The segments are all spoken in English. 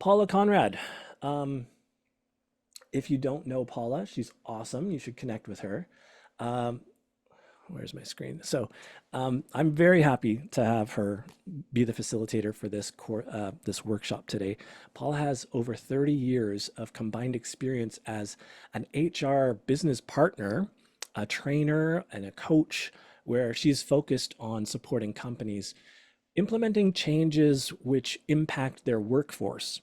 Paula Conrad. Um, if you don't know Paula, she's awesome. You should connect with her. Um, where's my screen? I'm very happy to have her be the facilitator for this workshop today. Paula has over 30 years of combined experience as an HR business partner, a trainer, and a coach, where she's focused on supporting companies implementing changes which impact their workforce.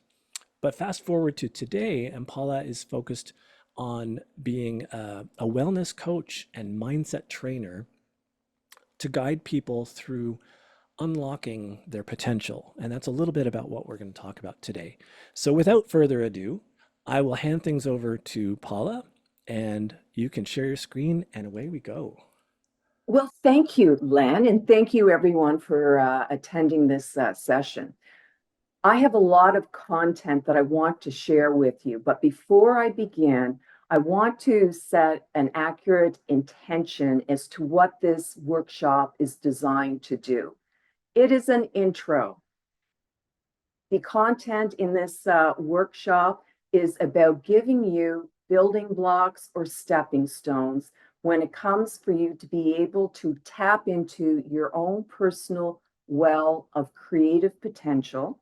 But fast forward to today, and Paula is focused on being a wellness coach and mindset trainer to guide people through unlocking their potential. And that's a little bit about what we're going to talk about today. So without further ado, I will hand things over to Paula, and you can share your screen, and away we go. Well, thank you, Len, and thank you everyone for attending this session. I have a lot of content that I want to share with you, but before I begin, I want to set an accurate intention as to what this workshop is designed to do. It is an intro. The content in this workshop is about giving you building blocks or stepping stones when it comes for you to be able to tap into your own personal well of creative potential.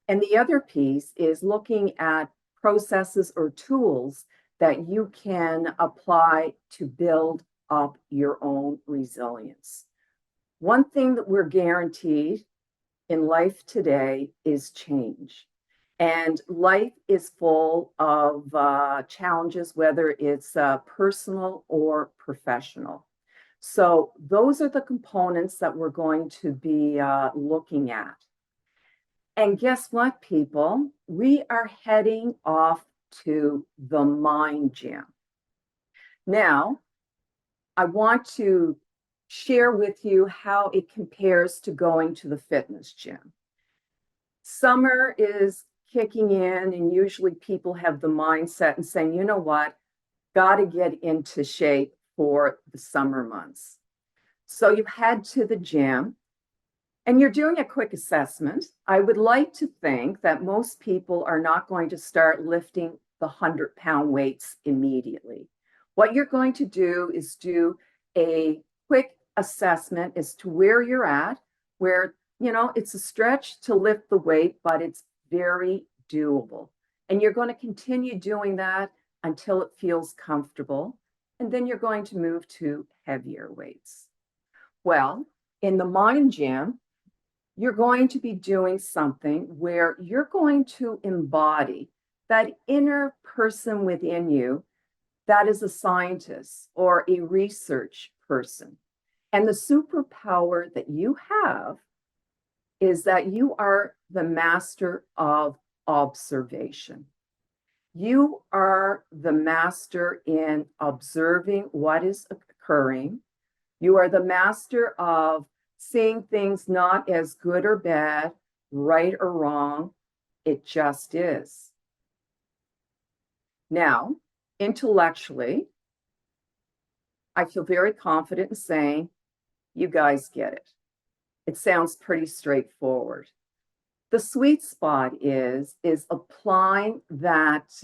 And the other piece is looking at processes or tools that you can apply to build up your own resilience. One thing that we're guaranteed in life today is change. And life is full of challenges, whether it's personal or professional. So, those are the components that we're going to be looking at. And guess what, people? We are heading off to the mind gym. Now, I want to share with you how it compares to going to the fitness gym. Summer is kicking in, and usually people have the mindset and saying, you know what, got to get into shape for the summer months. So you head to the gym and you're doing a quick assessment. I would like to think that most people are not going to start lifting the 100-pound weights immediately. What you're going to do is do a quick assessment as to where you're at, where, it's a stretch to lift the weight, but it's very doable. And you're going to continue doing that until it feels comfortable. And then you're going to move to heavier weights. Well, in the mind gym, you're going to be doing something where you're going to embody that inner person within you that is a scientist or a research person. And the superpower that you have is that you are the master of observation. You are the master in observing what is occurring. You are the master of seeing things not as good or bad, right or wrong. It just is. Now, intellectually, I feel very confident in saying, you guys get it. It sounds pretty straightforward. The sweet spot is applying that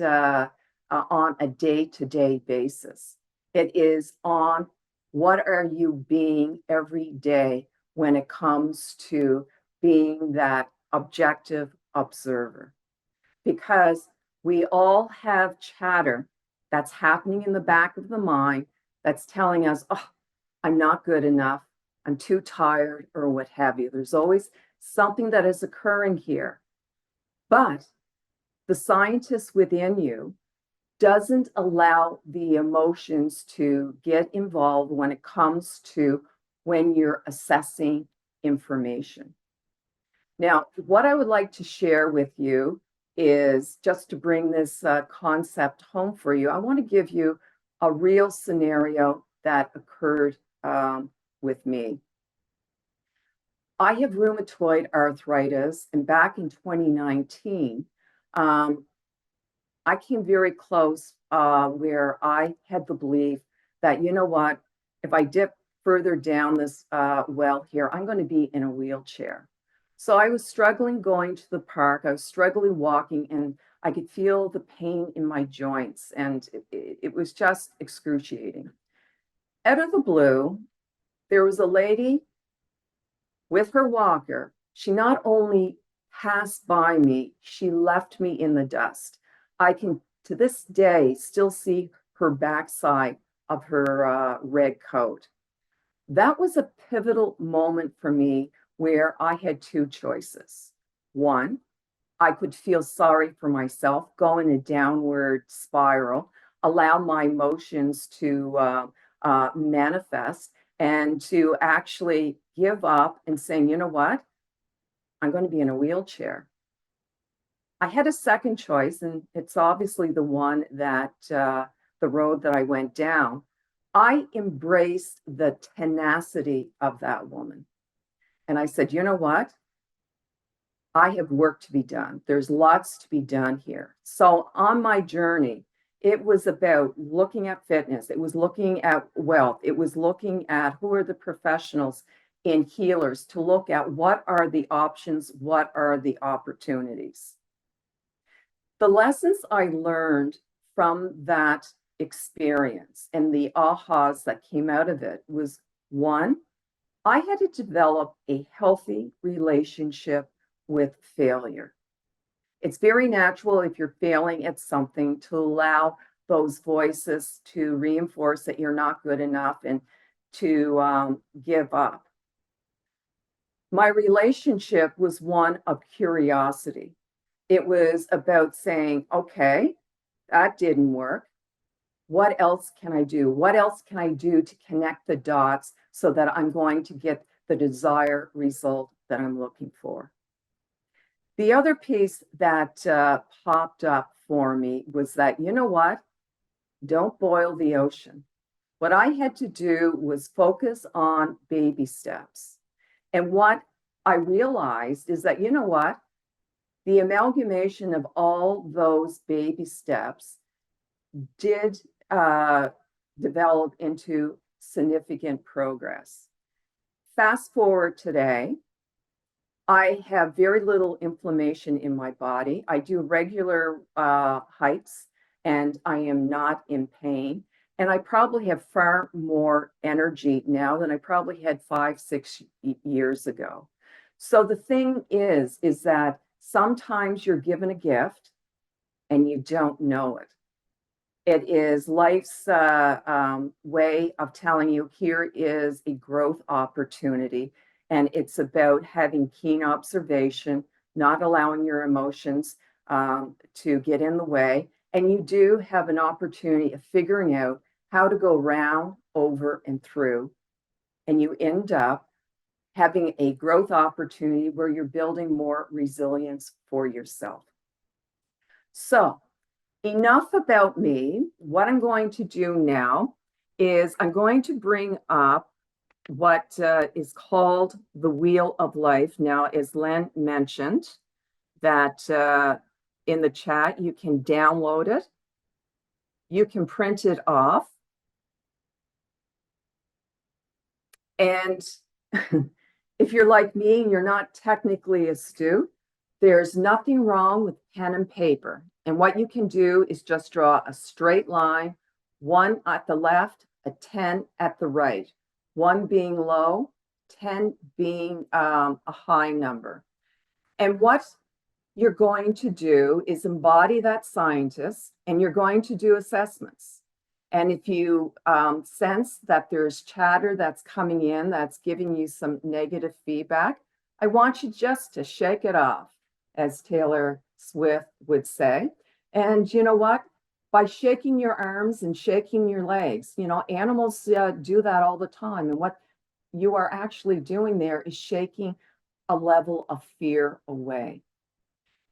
on a day-to-day basis. It is on what are you being every day when it comes to being that objective observer. Because we all have chatter that's happening in the back of the mind that's telling us, oh, I'm not good enough, I'm too tired, or what have you. There's always something that is occurring here. But the scientist within you doesn't allow the emotions to get involved when it comes to when you're assessing information. Now, what I would like to share with you is just to bring this concept home for you. I want to give you a real scenario that occurred with me. I have rheumatoid arthritis, and back in 2019, I came very close where I had the belief that, you know what, if I dip further down this well here, I'm going to be in a wheelchair. So I was struggling going to the park. I was struggling walking, and I could feel the pain in my joints, and it was just excruciating. Out of the blue, there was a lady with her walker. She not only passed by me, she left me in the dust. I can, to this day, still see her backside of her red coat. That was a pivotal moment for me where I had two choices. One, I could feel sorry for myself, go in a downward spiral, allow my emotions to manifest, and to actually give up and saying, you know what, I'm going to be in a wheelchair. I had a second choice, and it's obviously the one that the road that I went down. I embraced the tenacity of that woman. And I said, you know what? I have work to be done. There's lots to be done here. So on my journey, it was about looking at fitness. It was looking at wealth. It was looking at who are the professionals in healers to look at what are the options, what are the opportunities. The lessons I learned from that experience and the ahas that came out of it was one, I had to develop a healthy relationship with failure. It's very natural if you're failing at something to allow those voices to reinforce that you're not good enough and to give up. My relationship was one of curiosity. It was about saying, okay, that didn't work. What else can I do? What else can I do to connect the dots so that I'm going to get the desired result that I'm looking for? The other piece that popped up for me was that, you know what? Don't boil the ocean. What I had to do was focus on baby steps. And what I realized is that, you know what? The amalgamation of all those baby steps did develop into significant progress. Fast forward today, I have very little inflammation in my body. I do regular hikes and I am not in pain. And I probably have far more energy now than I probably had 5, 6 years ago. So the thing is that sometimes you're given a gift and you don't know it. It is life's way of telling you here is a growth opportunity. And it's about having keen observation, not allowing your emotions to get in the way. And you do have an opportunity of figuring out how to go round, over, and through. And you end up having a growth opportunity where you're building more resilience for yourself. So, enough about me. What I'm going to do now is I'm going to bring up what is called the Wheel of Life. Now, as Len mentioned, that in the chat, you can download it, you can print it off, and if you're like me and you're not technically astute, there's nothing wrong with pen and paper. And what you can do is just draw a straight line, one at the left, a 10 at the right, one being low, 10 being a high number. And what you're going to do is embody that scientist and you're going to do assessments. And if you sense that there's chatter that's coming in that's giving you some negative feedback, I want you just to shake it off, as Taylor Swift would say. And you know what? By shaking your arms and shaking your legs, animals do that all the time. And what you are actually doing there is shaking a level of fear away.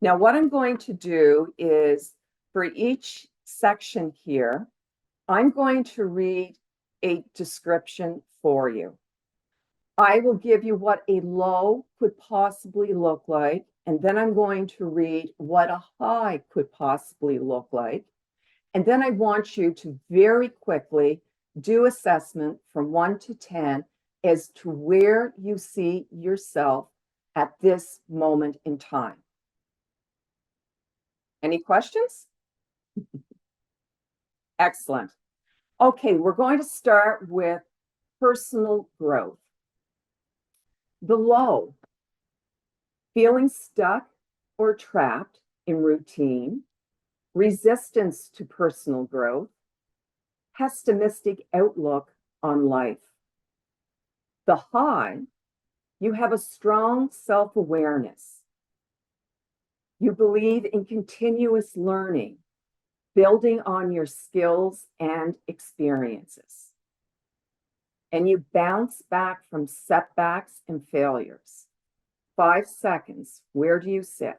Now, what I'm going to do is for each section here, I'm going to read a description for you. I will give you what a low could possibly look like, and then I'm going to read what a high could possibly look like. And then I want you to very quickly do assessment from 1 to 10 as to where you see yourself at this moment in time? Any questions? Excellent. Okay, we're going to start with personal growth. The low, feeling stuck or trapped in routine, resistance to personal growth, pessimistic outlook on life. The high, you have a strong self-awareness. You believe in continuous learning, building on your skills and experiences. And you bounce back from setbacks and failures. 5 seconds, where do you sit?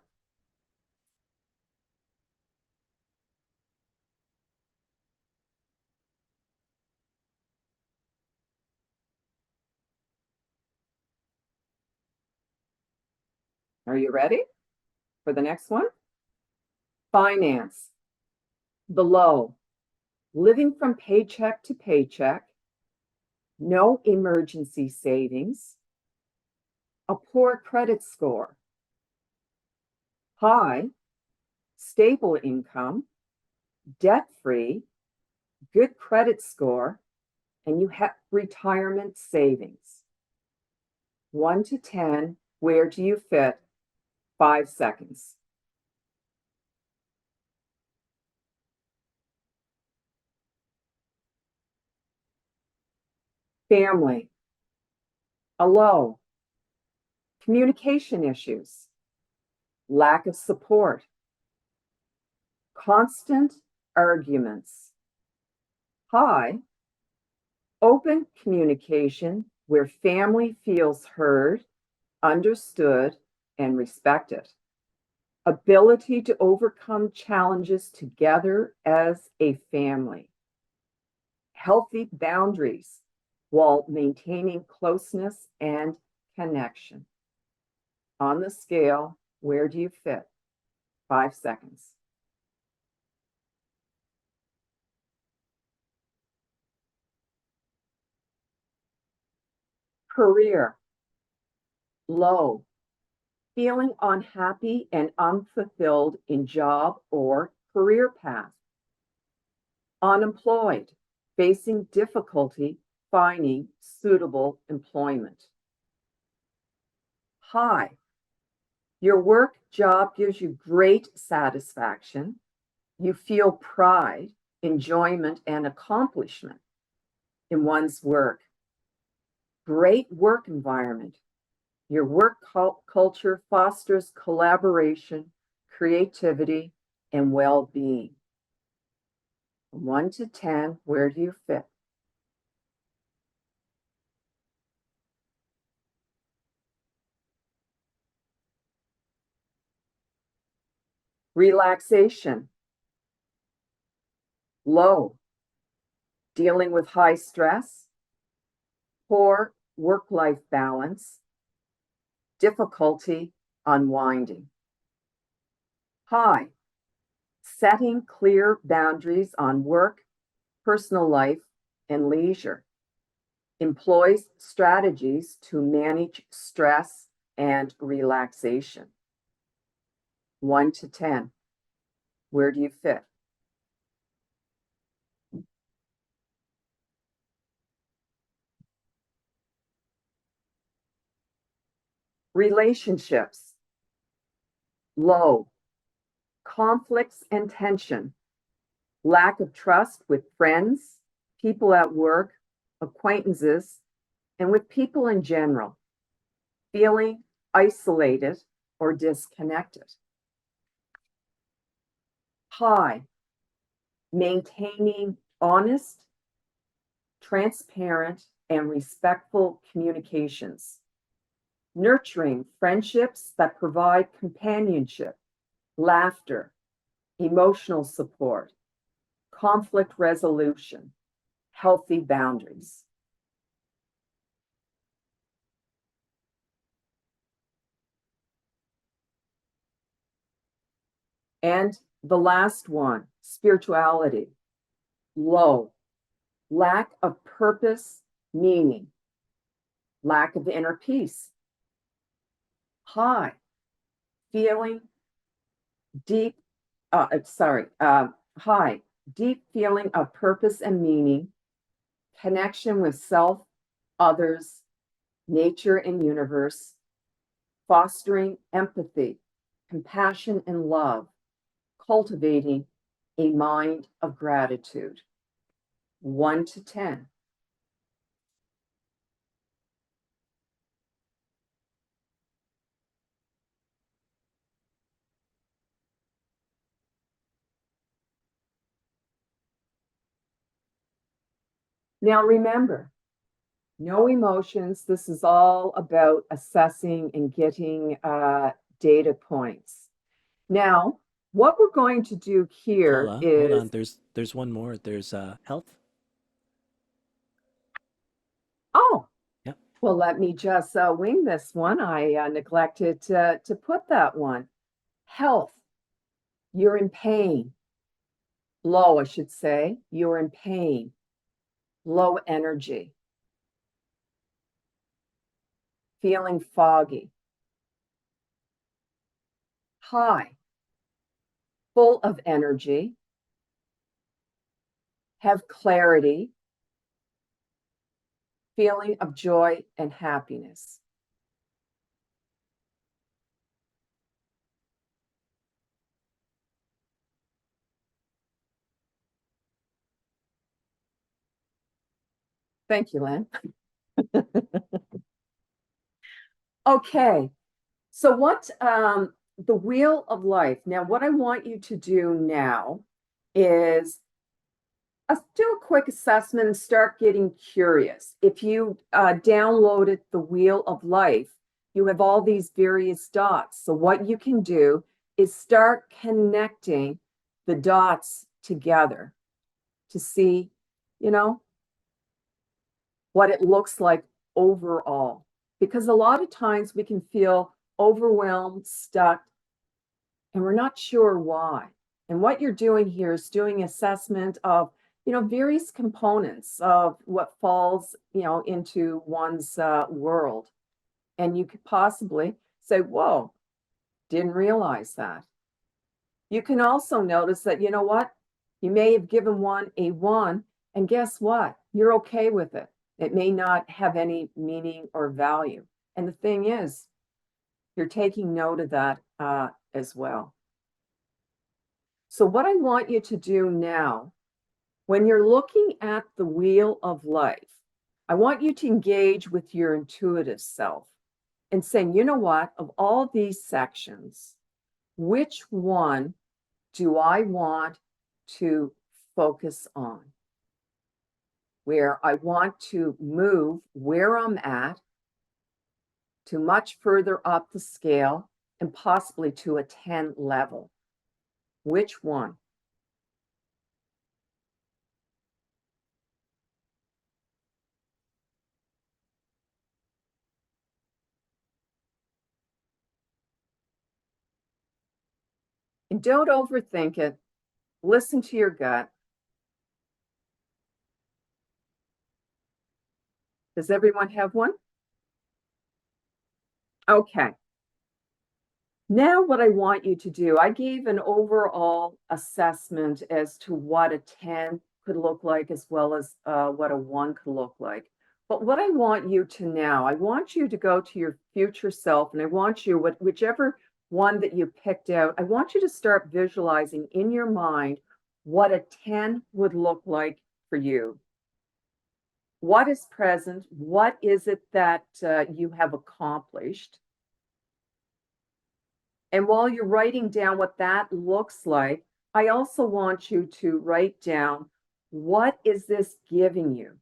Are you ready for the next one? Finance. The low, living from paycheck to paycheck, no emergency savings, a poor credit score. High, stable income, debt-free, good credit score, and you have retirement savings. 1 to 10, where do you fit? 5 seconds. Family. A low, communication issues, lack of support, constant arguments. High, open communication where family feels heard, understood, and respected. Ability to overcome challenges together as a family. Healthy boundaries while maintaining closeness and connection. On the scale, where do you fit? 5 seconds. Career. Low, feeling unhappy and unfulfilled in job or career path. Unemployed, facing difficulty finding suitable employment. High, your work job gives you great satisfaction. You feel pride, enjoyment, and accomplishment in one's work. Great work environment. Your work culture fosters collaboration, creativity, and well-being. 1 to 10, where do you fit? Relaxation. Low, dealing with high stress, poor work-life balance, difficulty unwinding. High, setting clear boundaries on work, personal life, and leisure. Employs strategies to manage stress and relaxation. 1 to 10, where do you fit? Relationships. Low, conflicts and tension, lack of trust with friends, people at work, acquaintances, and with people in general, feeling isolated or disconnected. High, maintaining honest, transparent, and respectful communications, nurturing friendships that provide companionship, laughter, emotional support, conflict resolution, healthy boundaries. And the last one, spirituality. Low, lack of purpose, meaning, lack of inner peace. High, feeling deep, high, deep feeling of purpose and meaning, connection with self, others, nature, and universe, fostering empathy, compassion, and love, cultivating a mind of gratitude. 1 to 10. Now remember, no emotions. This is all about assessing and getting data points. Now, what we're going to do here Paula, hold on. is, There's one more. There's health. oh, Yep. well, let me just wing this one. I neglected to put that one. Health, you're in pain. Low, I should say. You're in pain. Low energy. Feeling foggy. High, full of energy. Have clarity. Feeling of joy and happiness. Thank you, Len. Okay, so what the wheel of life. Now, what I want you to do now is do a quick assessment and start getting curious. If you downloaded the wheel of life, you have all these various dots. So what you can do is start connecting the dots together to see, you know, what it looks like overall. Because a lot of times we can feel overwhelmed, stuck, and we're not sure why. And what you're doing here is doing assessment of, various components of what falls, into one's world. And you could possibly say, whoa, didn't realize that. You can also notice that, you know what? You may have given one a one, and guess what? You're okay with it. It may not have any meaning or value. And the thing is, you're taking note of that as well. So, what I want you to do now, when you're looking at the wheel of life, I want you to engage with your intuitive self and saying, you know what, of all these sections, which one do I want to focus on? Where I want to move where I'm at to much further up the scale and possibly to a 10 level. Which one? And don't overthink it. Listen to your gut. Does everyone have one? Okay. Now, what I want you to do, I gave an overall assessment as to what a 10 could look like, as well as what a 1 could look like. But what I want you to now, I want you to go to your future self, and I want you, whichever one that you picked out, I want you to start visualizing in your mind what a 10 would look like for you. What is present? What is it that you have accomplished? And while you're writing down what that looks like, I also want you to write down, what is this giving you?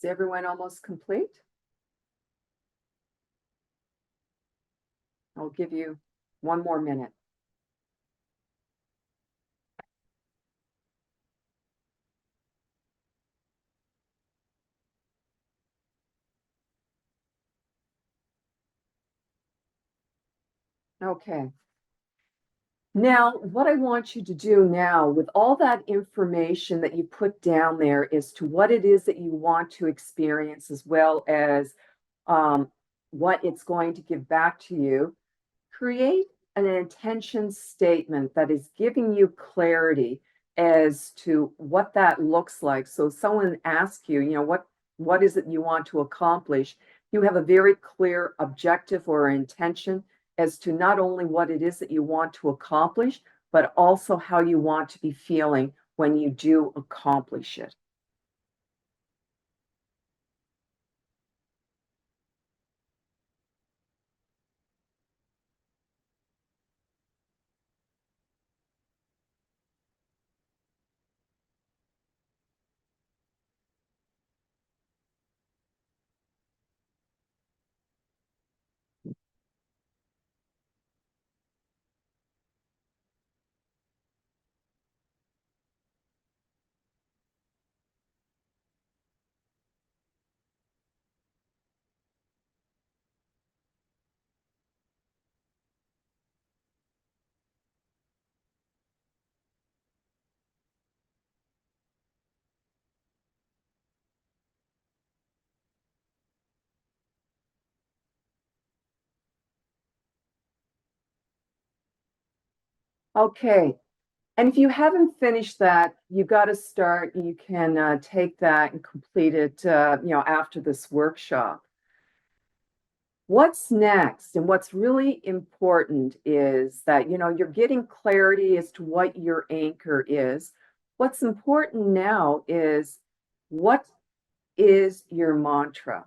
Is everyone almost complete? I'll give you 1 more minute. Okay. Now, what I want you to do now, with all that information that you put down there as to what it is that you want to experience, as well as um, what it's going to give back to you, create an intention statement that is giving you clarity as to what that looks like. So someone asks you, what is it you want to accomplish? You have a very clear objective or intention as to not only what it is that you want to accomplish, but also how you want to be feeling when you do accomplish it. Okay. And if you haven't finished that, you got to start. You can take that and complete it, after this workshop. What's next? And what's really important is that, you're getting clarity as to what your anchor is. What's important now is, what is your mantra?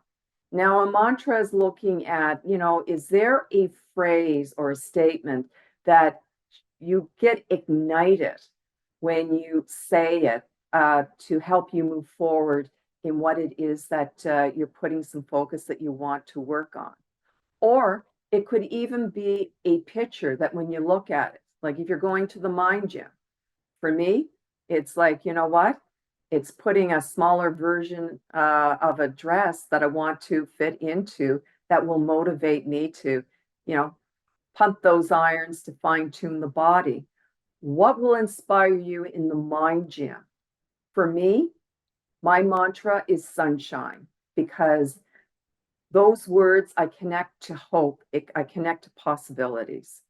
Now, a mantra is looking at, is there a phrase or a statement that you get ignited when you say it, to help you move forward in what it is that you're putting some focus that you want to work on? Or it could even be a picture that when you look at it, like if you're going to the mind gym, for me, it's like, you know what? It's putting a smaller version of a dress that I want to fit into, that will motivate me to, you know, pump those irons to fine tune the body. What will inspire you in the mind gym? For me, my mantra is sunshine, because those words, I connect to hope, I connect to possibilities.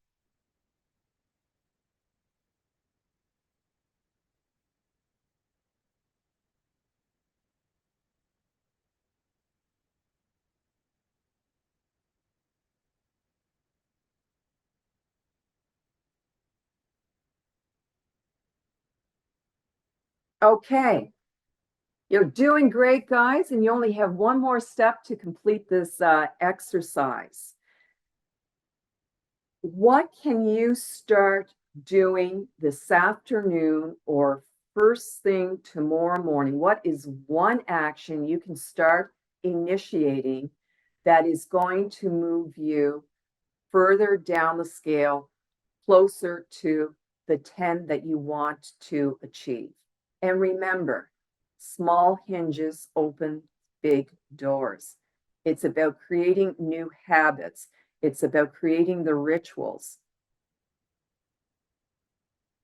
Okay, you're doing great, guys, and you only have one more step to complete this exercise. What can you start doing this afternoon or first thing tomorrow morning? What is one action you can start initiating that is going to move you further down the scale, closer to the 10 that you want to achieve? And remember, small hinges open big doors. It's about creating new habits. It's about creating the rituals.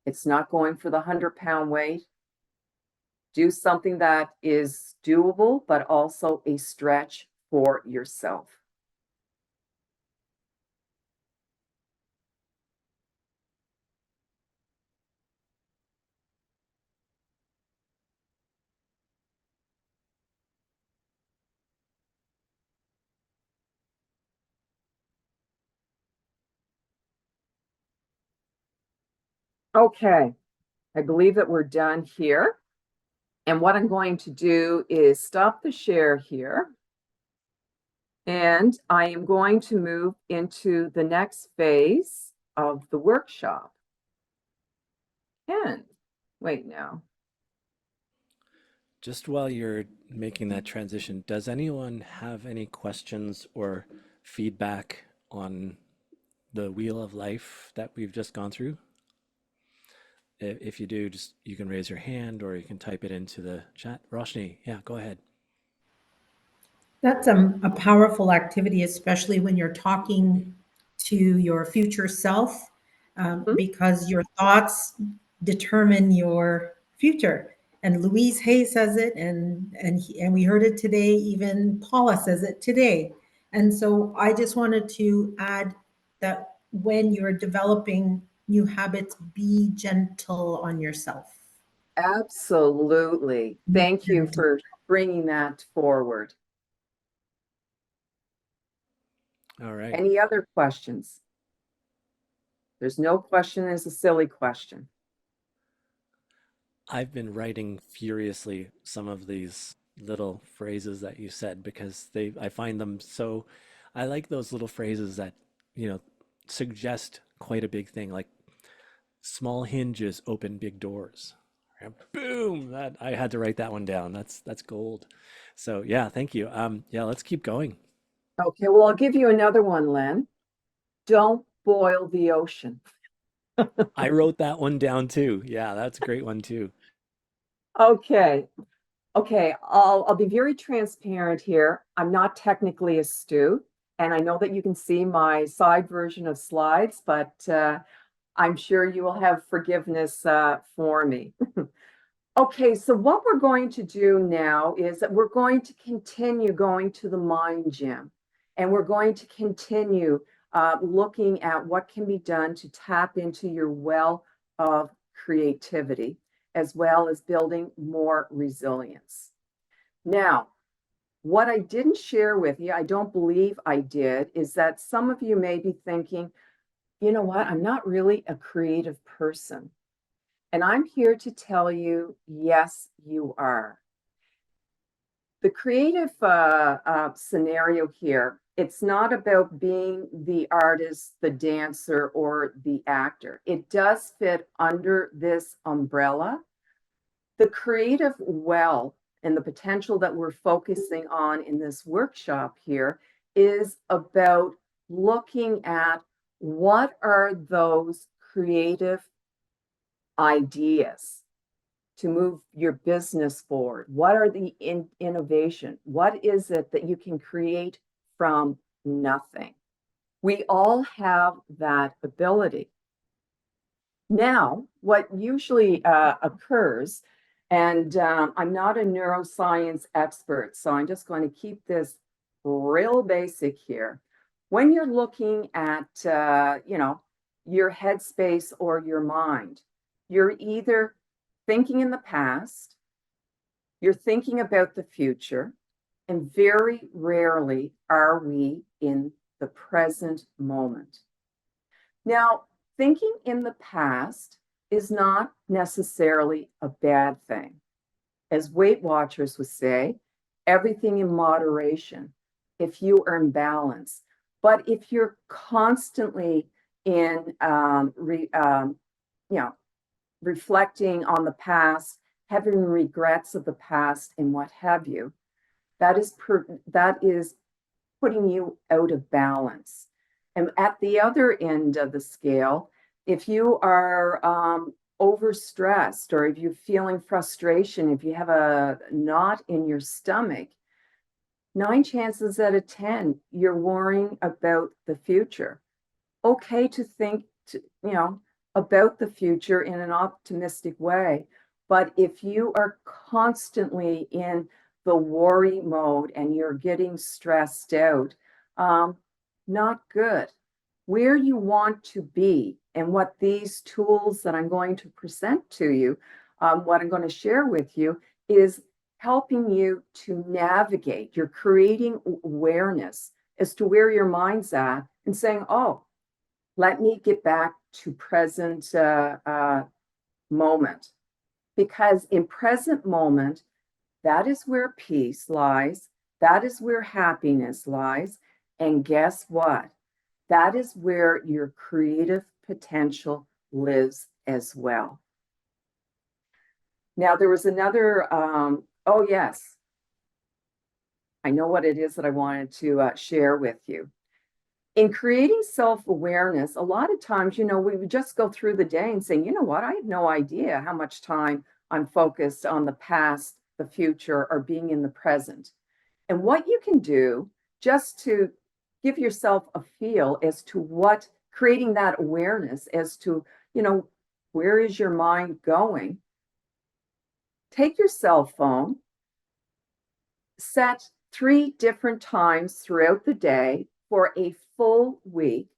It's not going for the 100-pound weight. Do something that is doable, but also a stretch for yourself. Okay, I believe that we're done here. And what I'm going to do is stop the share here. And I am going to move into the next phase of the workshop. And wait now. Just while you're making that transition, does anyone have any questions or feedback on the wheel of life that we've just gone through? If you do, just you can raise your hand or you can type it into the chat. Roshni, yeah, go ahead. That's a powerful activity, especially when you're talking to your future self, Hmm? because your thoughts determine your future. And Louise Hay says it, and we heard it today. Even Paula says it today. And so I just wanted to add that when you're developing new habits, be gentle on yourself. Absolutely. Be Thank you gentle. for bringing that forward. All right. Any other questions? There's no question is a silly question. I've been writing furiously some of these little phrases that you said because I find them so, I like those little phrases that, you know, suggest quite a big thing, like small hinges open big doors. And boom, that I had to write that one down. That's gold. So yeah, thank you. Yeah, let's keep going. Okay, well, I'll give you another one, Len. Don't boil the ocean. I wrote that one down too. Yeah, that's a great one too. Okay. Okay, I'll be very transparent here. I'm not technically astute, and I know that you can see my side version of slides, but I'm sure you will have forgiveness for me. Okay, so what we're going to do now is that we're going to continue going to the mind gym, and we're going to continue looking at what can be done to tap into your well of creativity, as well as building more resilience. Now, what I didn't share with you, I don't believe I did, is that some of you may be thinking, you know what, I'm not really a creative person. And I'm here to tell you, yes, you are. The creative scenario here, it's not about being the artist, the dancer, or the actor. It does fit under this umbrella. The creative well and the potential that we're focusing on in this workshop here is about looking at what are those creative ideas to move your business forward? What are the innovation? What is it that you can create from nothing? We all have that ability. Now, what usually occurs, and I'm not a neuroscience expert, so I'm just going to keep this real basic here. When you're looking at, your headspace or your mind, you're either thinking in the past, you're thinking about the future, and very rarely are we in the present moment. Now, thinking in the past is not necessarily a bad thing. As Weight Watchers would say, everything in moderation if you are in balance. But if you're constantly in, reflecting on the past, having regrets of the past, and what have you, that is putting you out of balance. And at the other end of the scale, if you are overstressed, or if you're feeling frustration, if you have a knot in your stomach, 9 chances out of 10, you're worrying about the future. Okay to think, about the future in an optimistic way. But if you are constantly in the worry mode and you're getting stressed out, not good. Where you want to be, and what these tools that I'm going to present to you, what I'm going to share with you, is helping you to navigate. You're creating awareness as to where your mind's at and saying, oh, let me get back to present moment. Because in present moment, that is where peace lies. That is where happiness lies. And guess what? That is where your creative potential lives as well. Now, there was another, Oh, yes. I know what it is that I wanted to share with you. In creating self-awareness, a lot of times, we would just go through the day and say, you know what, I have no idea how much time I'm focused on the past, the future, or being in the present. And what you can do just to give yourself a feel as to what creating that awareness as to, you know, where is your mind going? Take your cell phone, set 3 different times throughout the day for a full week.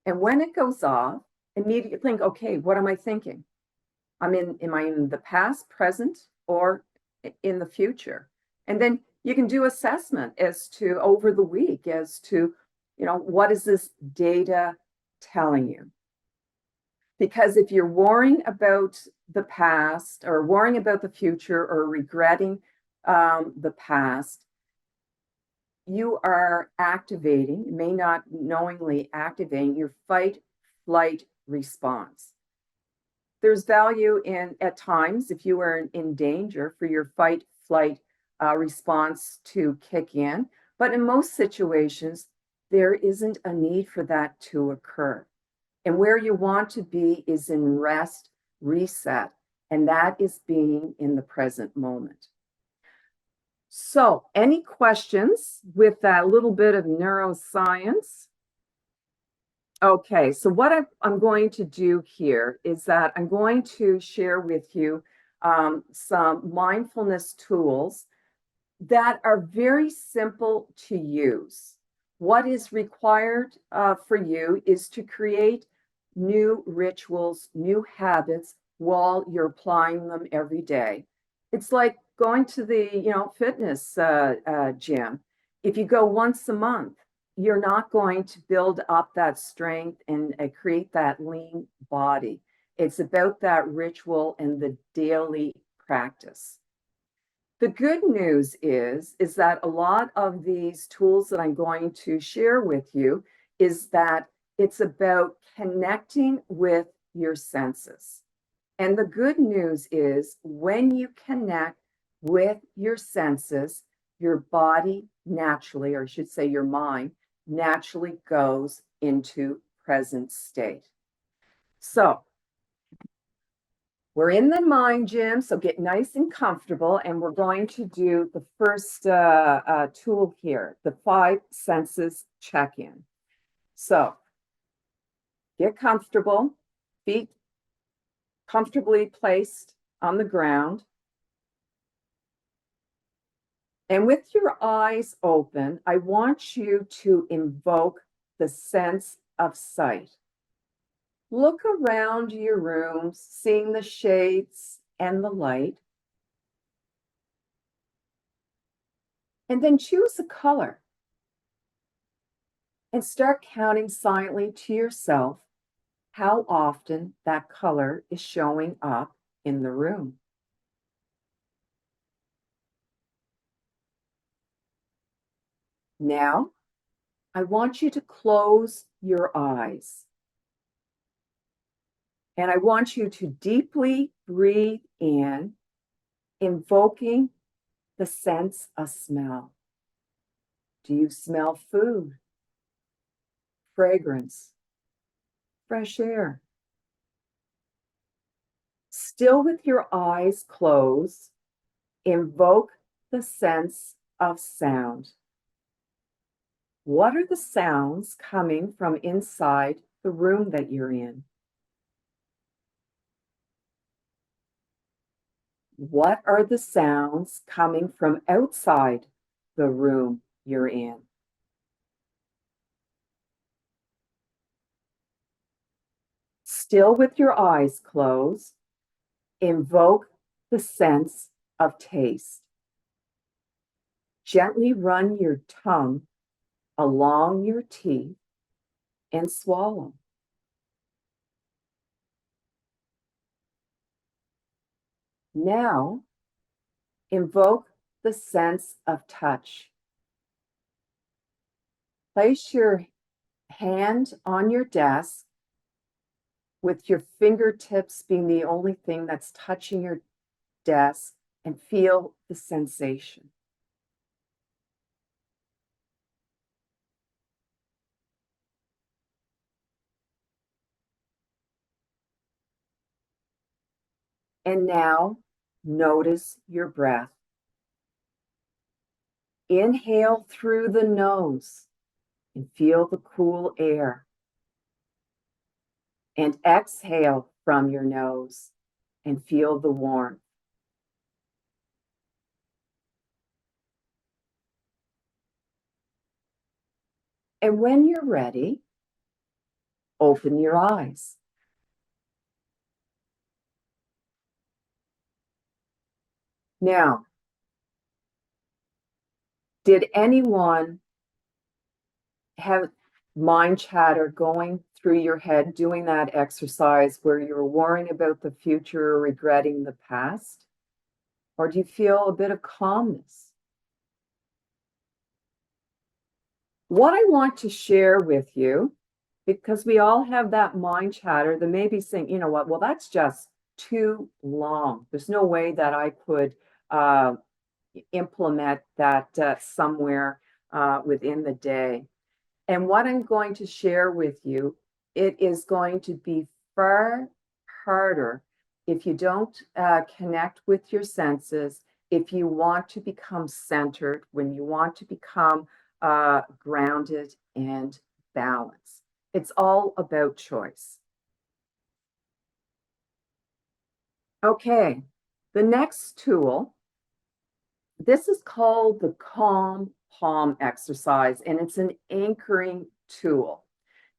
And when it goes off, immediately think, okay, what am I thinking? Am I in the past, present, or in the future? And then you can do assessment as to over the week as to, what is this data telling you? Because if you're worrying about the past or worrying about the future or regretting the past, you are activating, may not knowingly activating your fight flight response. There's value in, at times, if you are in danger, for your fight flight response to kick in. But in most situations, there isn't a need for that to occur. And where you want to be is in rest, reset, and that is being in the present moment. So, any questions with that little bit of neuroscience? Okay, so what I'm going to do here is that I'm going to share with you some mindfulness tools that are very simple to use. What is required for you is to create new rituals, new habits while you're applying them every day. It's like going to the fitness gym. If you go once a month, you're not going to build up that strength and create that lean body. It's about that ritual and the daily practice. The good news is that a lot of these tools that I'm going to share with you is that it's about connecting with your senses. And the good news is when you connect with your senses, your body naturally, or I should say your mind, naturally goes into present state. So we're in the mind gym, so get nice and comfortable, and we're going to do the first tool here, the 5 senses check-in. So get comfortable, feet comfortably placed on the ground. And with your eyes open, I want you to invoke the sense of sight. Look around your room, seeing the shades and the light. And then choose a color and start counting silently to yourself how often that color is showing up in the room. Now, I want you to close your eyes. And I want you to deeply breathe in, invoking the sense of smell. Do you smell food, fragrance, fresh air? Still with your eyes closed, invoke the sense of sound. What are the sounds coming from inside the room that you're in? What are the sounds coming from outside the room you're in? Still with your eyes closed, invoke the sense of taste. Gently run your tongue along your teeth and swallow. Now, invoke the sense of touch. Place your hand on your desk with your fingertips being the only thing that's touching your desk and feel the sensation. And now notice your breath. Inhale through the nose and feel the cool air. And exhale from your nose and feel the warmth. And when you're ready, open your eyes. Now, did anyone have mind chatter going through your head doing that exercise where you're worrying about the future or regretting the past? Or do you feel a bit of calmness? What I want to share with you, because we all have that mind chatter that may be saying, you know what, well, that's just too long. There's no way that I could implement that somewhere within the day. And what I'm going to share with you, it is going to be far harder if you don't connect with your senses, if you want to become centered, when you want to become grounded and balanced. It's all about choice. Okay, the next tool, this is called the Calm Palm exercise, and it's an anchoring tool.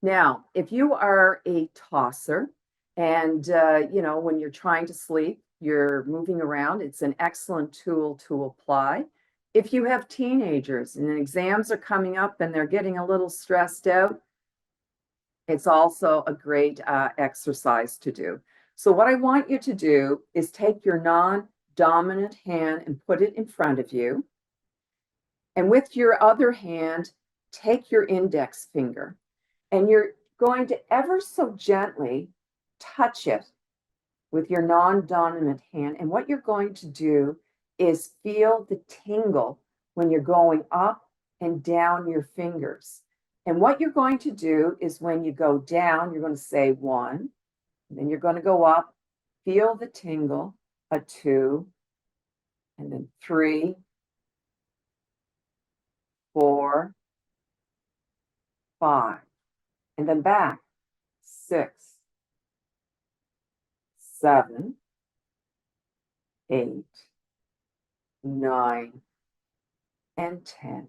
Now, if you are a tosser and, when you're trying to sleep, you're moving around, it's an excellent tool to apply. If you have teenagers and exams are coming up and they're getting a little stressed out, it's also a great exercise to do. So, what I want you to do is take your non dominant hand and put it in front of you. And with your other hand, take your index finger and you're going to ever so gently touch it with your non-dominant hand. And what you're going to do is feel the tingle when you're going up and down your fingers. And what you're going to do is when you go down, you're going to say 1, and then you're going to go up, feel the tingle, a 2, and then 3, 4, 5, and then back, 6, 7, 8, 9, and 10.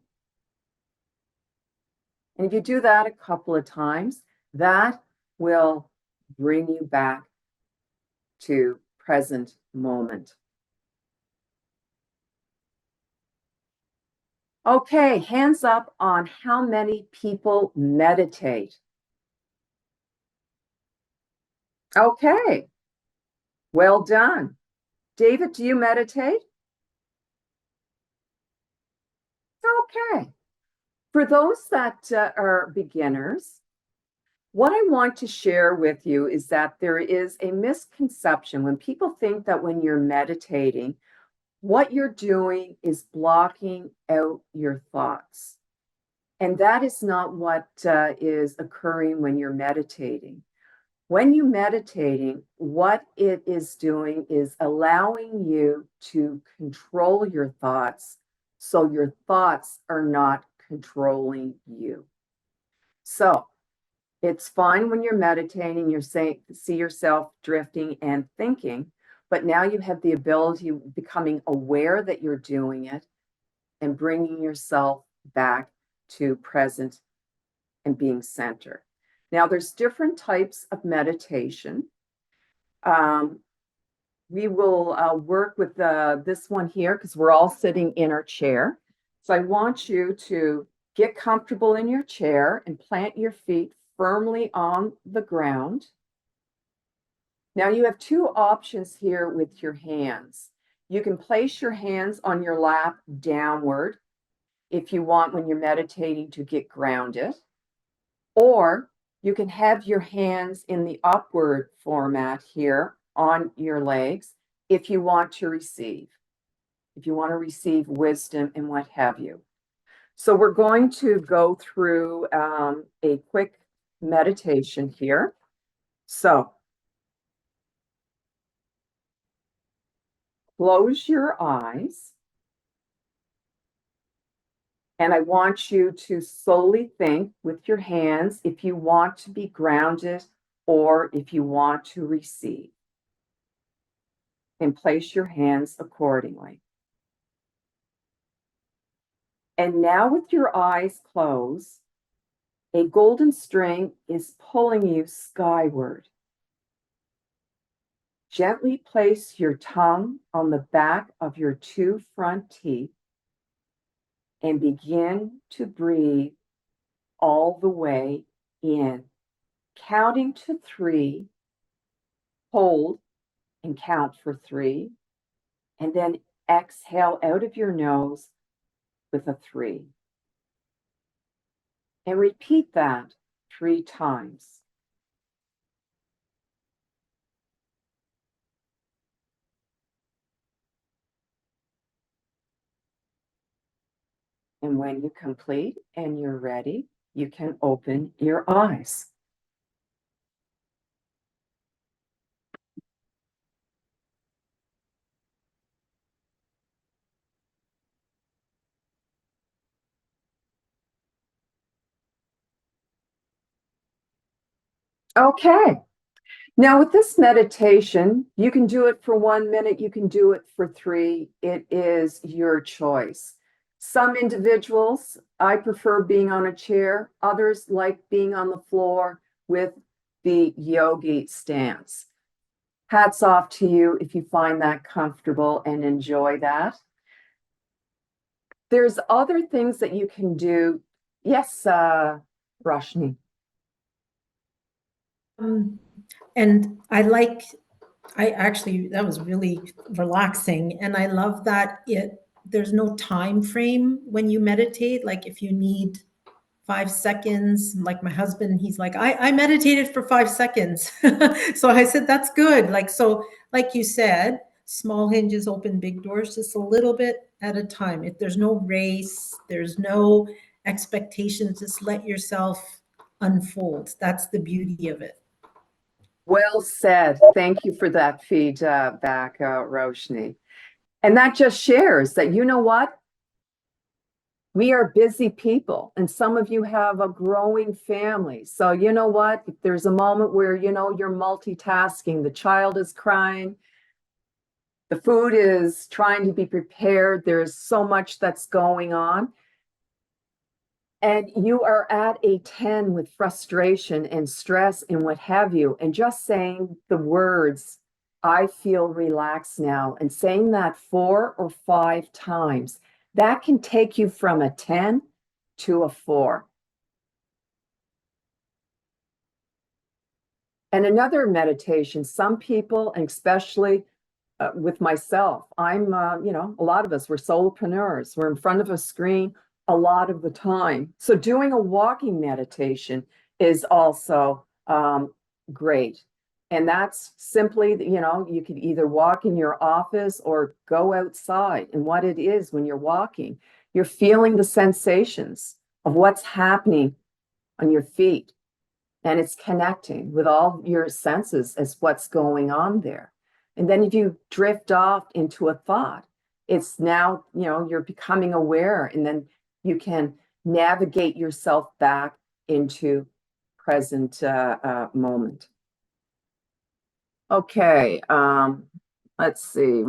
And if you do that a couple of times, that will bring you back to present moment. Okay, hands up on how many people meditate. Okay, well done. David, do you meditate? Okay. For those that are beginners, what I want to share with you is that there is a misconception when people think that when you're meditating, what you're doing is blocking out your thoughts. And that is not what is occurring when you're meditating. When you're meditating, what it is doing is allowing you to control your thoughts so your thoughts are not controlling you. So it's fine when you're meditating, you're saying, see yourself drifting and thinking, but now you have the ability of becoming aware that you're doing it and bringing yourself back to present and being centered. Now, there's different types of meditation. We will work with this one here because we're all sitting in our chair. So I want you to get comfortable in your chair and plant your feet firmly on the ground. Now you have two options here with your hands. You can place your hands on your lap downward if you want when you're meditating to get grounded, or you can have your hands in the upward format here on your legs if you want to receive. if you want to receive wisdom and what have you. So we're going to go through a quick meditation here. So close your eyes. And I want you to slowly think with your hands if you want to be grounded or if you want to receive. And place your hands accordingly. And now, with your eyes closed, a golden string is pulling you skyward. Gently place your tongue on the back of your two front teeth and begin to breathe all the way in, counting to 3, hold and count for 3, and then exhale out of your nose with a 3. And repeat that 3 times. And when you complete and you're ready, you can open your eyes. Okay. Now, with this meditation, you can do it for 1 minute, you can do it for 3. It is your choice. Some individuals, I prefer being on a chair. Others like being on the floor with the yogi stance. Hats off to you if you find that comfortable and enjoy that. There's other things that you can do. Yes, Roshni. And I actually, that was really relaxing. And I love that there's no time frame when you meditate. Like if you need 5 seconds, like my husband, he's like, I meditated for 5 seconds. So I said, that's good. Like you said, small hinges open big doors, just a little bit at a time. If there's no race, there's no expectations, just let yourself unfold. That's the beauty of it. Well said. Thank you for that feedback, Roshni. And that just shares that, you know what? We are busy people, and some of you have a growing family. So, you know what? If there's a moment where, you're multitasking, the child is crying, the food is trying to be prepared, there's so much that's going on, and you are at a 10 with frustration and stress and what have you, and just saying the words, I feel relaxed now, and saying that 4 or 5 times, that can take you from a 10 to a 4. And another meditation, some people, and especially with myself, I'm, a lot of us, we're solopreneurs. We're in front of a screen a lot of the time. So doing a walking meditation is also great. And that's simply, you could either walk in your office or go outside. And what it is when you're walking, you're feeling the sensations of what's happening on your feet. And it's connecting with all your senses as what's going on there. And then if you drift off into a thought, it's now, you're becoming aware, and then you can navigate yourself back into present moment. Okay, let's see,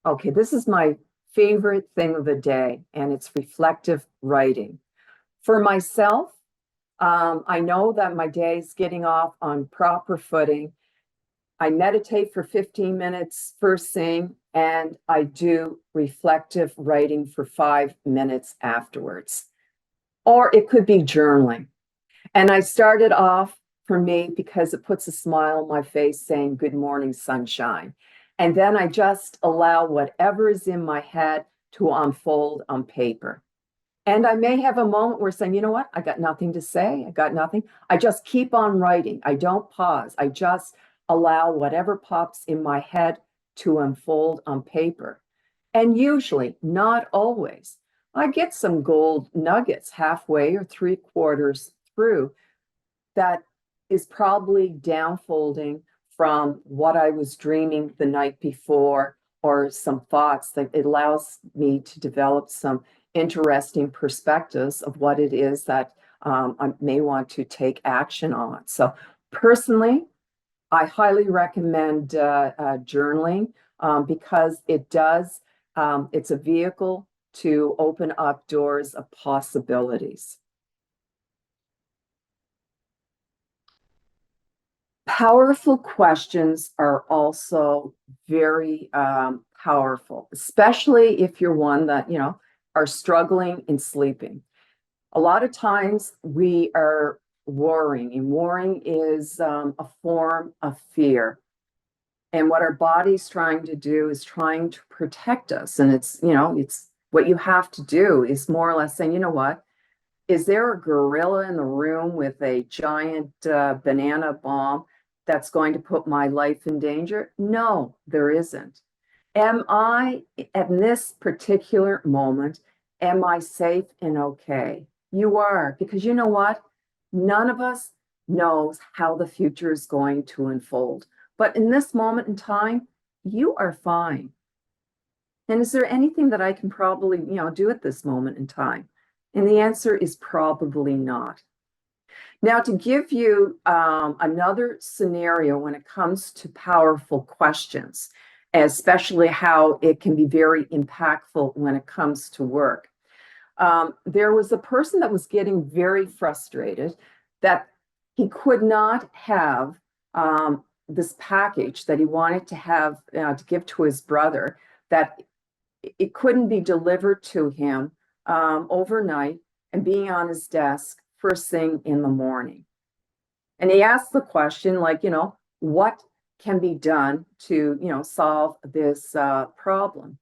okay, this is my favorite thing of the day, and it's reflective writing. For myself, I know that my day is getting off on proper footing. I meditate for 15 minutes first thing, and I do reflective writing for 5 minutes afterwards. Or it could be journaling. And I started off for me because it puts a smile on my face saying, good morning, sunshine. And then I just allow whatever is in my head to unfold on paper. And I may have a moment where saying, you know what? I got nothing to say. I got nothing. I just keep on writing. I don't pause. I just allow whatever pops in my head to unfold on paper. And usually, not always, I get some gold nuggets halfway or 3/4 through that is probably downfolding from what I was dreaming the night before, or some thoughts that it allows me to develop some interesting perspectives of what it is that I may want to take action on. So personally, I highly recommend journaling because it's a vehicle to open up doors of possibilities. Powerful questions are also very powerful, especially if you're one that, are struggling in sleeping. A lot of times we are worrying, and worrying is a form of fear. And what our body's trying to do is trying to protect us. And it's what you have to do is more or less saying, you know what? Is there a gorilla in the room with a giant banana bomb that's going to put my life in danger? No, there isn't. Am I, at this particular moment, am I safe and okay? You are, because you know what? None of us knows how the future is going to unfold. But in this moment in time, you are fine. And is there anything that I can probably, do at this moment in time? And the answer is probably not. Now, to give you another scenario when it comes to powerful questions, especially how it can be very impactful when it comes to work. There was a person that was getting very frustrated that he could not have this package that he wanted to have to give to his brother, that it couldn't be delivered to him overnight and being on his desk first thing in the morning. And he asked the question, like, what can be done to, solve this problem?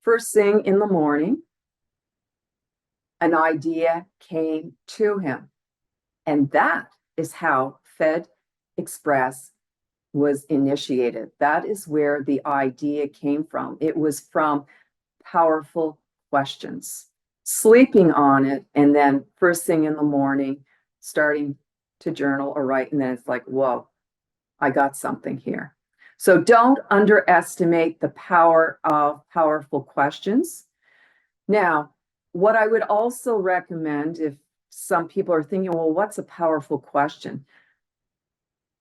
First thing in the morning, an idea came to him. And that is how Fed Express was initiated. That is where the idea came from. It was from powerful questions, sleeping on it, and then first thing in the morning, starting to journal or write. And then it's like, whoa, I got something here. So don't underestimate the power of powerful questions. Now, what I would also recommend, if some people are thinking, well, what's a powerful question?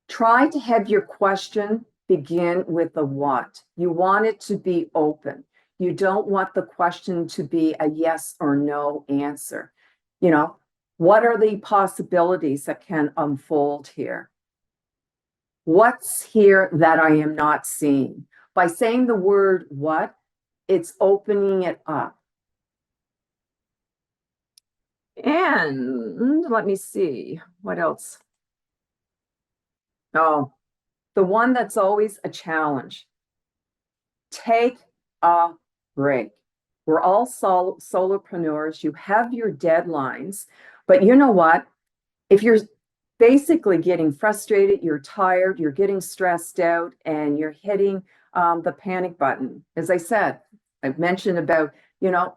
Try to have your question begin with a what. You want it to be open. You don't want the question to be a yes or no answer. What are the possibilities that can unfold here? What's here that I am not seeing? By saying the word what, it's opening it up. And let me see, what else? Oh, the one that's always a challenge. Take a break. We're all solopreneurs. You have your deadlines, but you know what? If you're basically getting frustrated, you're tired, you're getting stressed out, and you're hitting the panic button. As I said, I've mentioned about,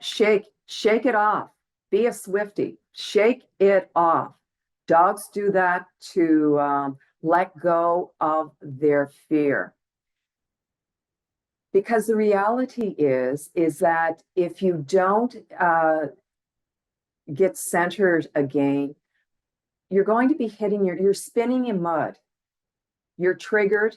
shake it off. Be a Swiftie. Shake it off. Dogs do that to let go of their fear. Because the reality is that if you don't get centered again, you're going to be you're spinning in mud. You're triggered.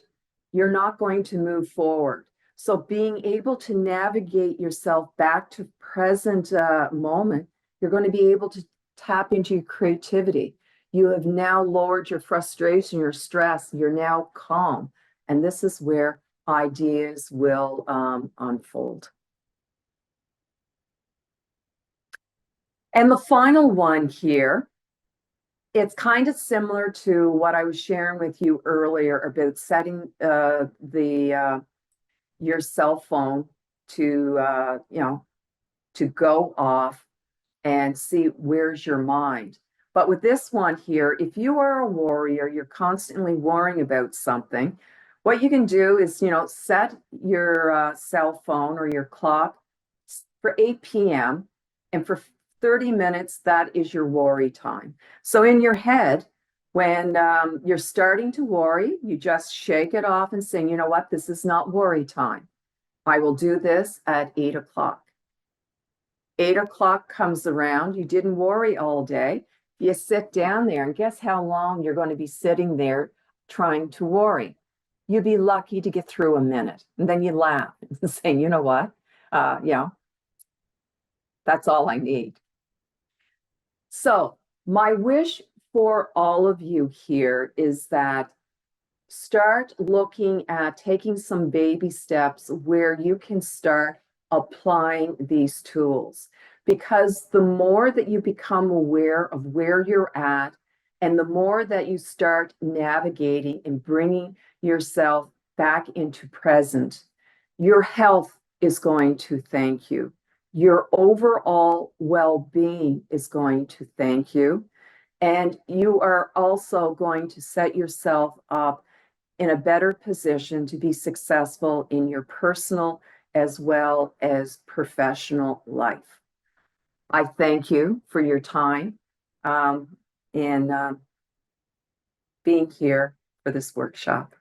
You're not going to move forward. So being able to navigate yourself back to present moment, you're going to be able to tap into your creativity. You have now lowered your frustration, your stress. You're now calm. And this is where ideas will unfold. And the final one here, it's kind of similar to what I was sharing with you earlier about setting your cell phone to to go off and see where's your mind. But with this one here, if you are a warrior, you're constantly worrying about something. What you can do is, set your cell phone or your clock for 8 p.m. and for 30 minutes, that is your worry time. So in your head, when you're starting to worry, you just shake it off and say, you know what, this is not worry time. I will do this at 8 o'clock. 8 o'clock comes around, you didn't worry all day. You sit down there, and guess how long you're going to be sitting there trying to worry? You'd be lucky to get through a minute. And then you laugh and say, you know what? That's all I need. So, my wish for all of you here is that start looking at taking some baby steps where you can start applying these tools. Because the more that you become aware of where you're at, and the more that you start navigating and bringing yourself back into present, your health is going to thank you. Your overall well-being is going to thank you. And you are also going to set yourself up in a better position to be successful in your personal as well as professional life. I thank you for your time in being here for this workshop.